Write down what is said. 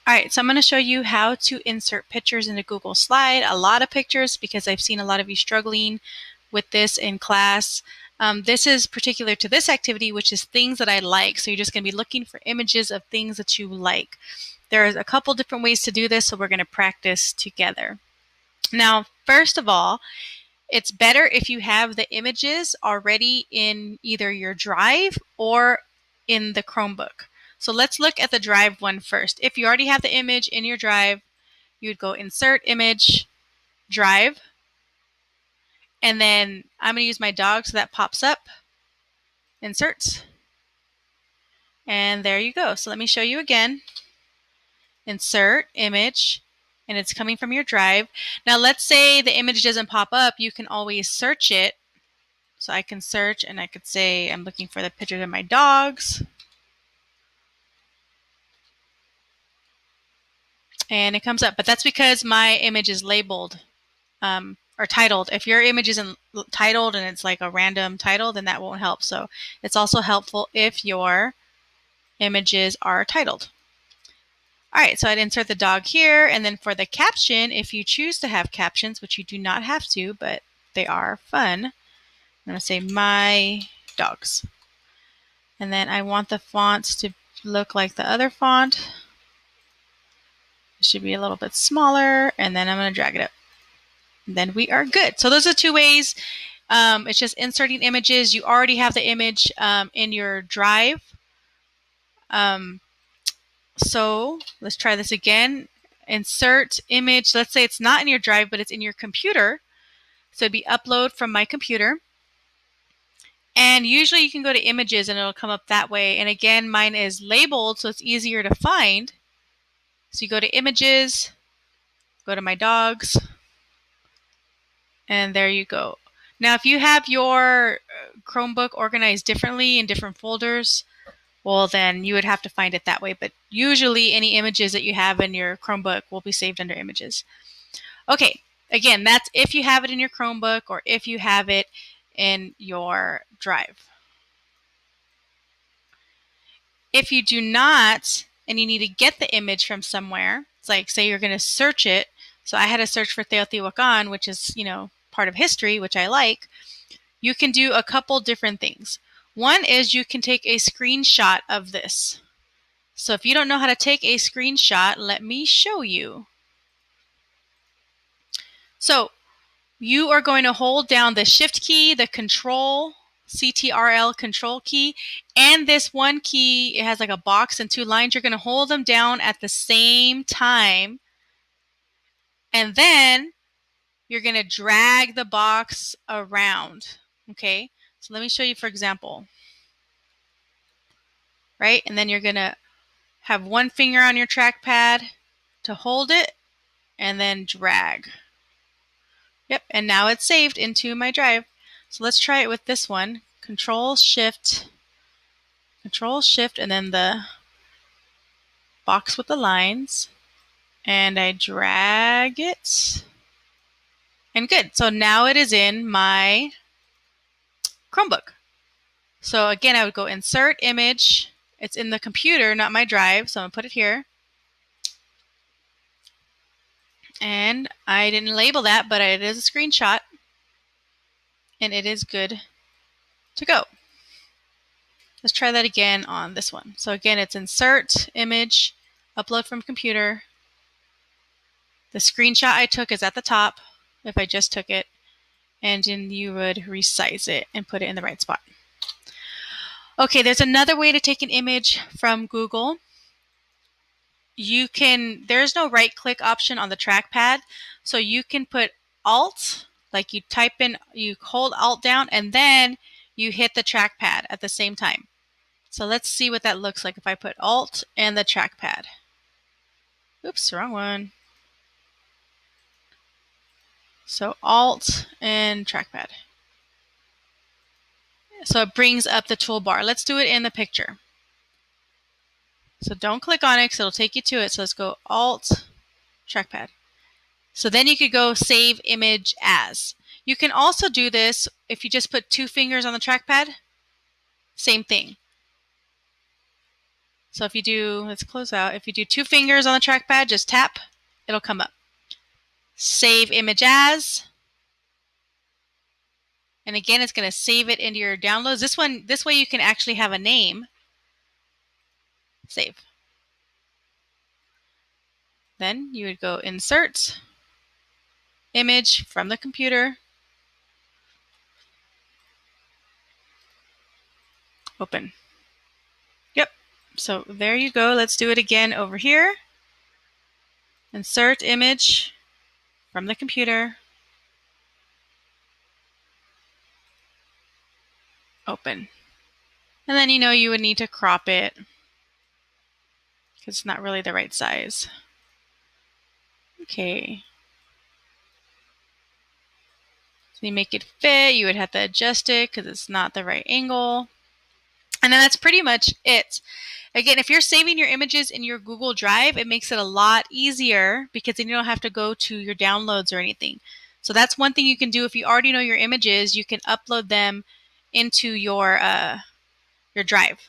All right, so I'm going to show you how to insert pictures into Google Slide, a lot of pictures because I've seen a lot of you struggling with this in class. This is particular to this activity, which is things that I like. So you're just going to be looking for images of things that you like. There's a couple different ways to do this, so we're going to practice together. Now, first of all, it's better if you have the images already in either your Drive or in the Chromebook. So let's look at the Drive one first. If you already have the image in your Drive, you would go Insert Image, Drive, and then I'm going to use my dog so that pops up, Insert, and there you go. So let me show you again. Insert Image, and it's coming from your Drive. Now let's say the image doesn't pop up, you can always search it. So I can search and I could say I'm looking for the pictures of my dogs. And it comes up, but that's because my image is labeled or titled. If your image isn't titled and it's like a random title, then that won't help. So it's also helpful if your images are titled. All right, so I'd insert the dog here, and then for the caption, if you choose to have captions, which you do not have to, but they are fun, I'm going to say my dogs. And then I want the fonts to look like the other font. It should be a little bit smaller, and then I'm going to drag it up. And then we are good. So those are two ways. It's just inserting images. You already have the image in your Drive. So let's try this again. Insert image. Let's say it's not in your Drive, but it's in your computer. So it'd be upload from my computer. And usually you can go to images and it'll come up that way. And again, mine is labeled, so it's easier to find. So you go to images, go to my dogs, and there you go. Now, if you have your Chromebook organized differently in different folders, well, then you would have to find it that way. But usually any images that you have in your Chromebook will be saved under images. Okay, again, that's if you have it in your Chromebook or if you have it in your Drive. If you do not, and you need to get the image from somewhere, it's like, say you're going to search it. So I had to search for Teotihuacan, which is, part of history, which I like. You can do a couple different things. One is you can take a screenshot of this. So if you don't know how to take a screenshot, let me show you. So you are going to hold down the Shift key, the Control, CTRL Control key, and this one key, it has like a box and two lines. You're going to hold them down at the same time. And then you're going to drag the box around. Okay, so let me show you, for example. Right, and then you're going to have one finger on your trackpad to hold it and then drag. Yep, and now it's saved into my Drive. So let's try it with this one. Control Shift, and then the box with the lines. And I drag it. And good. So now it is in my Chromebook. So again, I would go Insert Image. It's in the computer, not my Drive, so I'm going to put it here. And I didn't label that, but it is a screenshot. And it is good to go. Let's try that again on this one. So again, it's Insert Image, Upload from Computer. The screenshot I took is at the top, if I just took it. And then you would resize it and put it in the right spot. Okay, there's another way to take an image from Google. There's no right click option on the trackpad, so you can put Alt, like you hold Alt down, and then you hit the trackpad at the same time. So let's see what that looks like if I put Alt and the trackpad. Oops, wrong one. So Alt and trackpad. So it brings up the toolbar. Let's do it in the picture. So don't click on it because it'll take you to it. So let's go Alt, trackpad. So then you could go Save Image As. You can also do this if you just put two fingers on the trackpad. Same thing. So if you do, let's close out. If you do 2 fingers on the trackpad, just tap, it'll come up. Save image as. And again, it's going to save it into your downloads. This way you can actually have a name. Save. Then you would go insert, image from the computer, open. Yep. So there you go. Let's do it again over here. Insert image from the computer, open. And then you would need to crop it because it's not really the right size. Okay. So you make it fit, you would have to adjust it because it's not the right angle. And then that's pretty much it. Again, if you're saving your images in your Google Drive, it makes it a lot easier because then you don't have to go to your downloads or anything. So that's one thing you can do if you already know your images. You can upload them into your drive.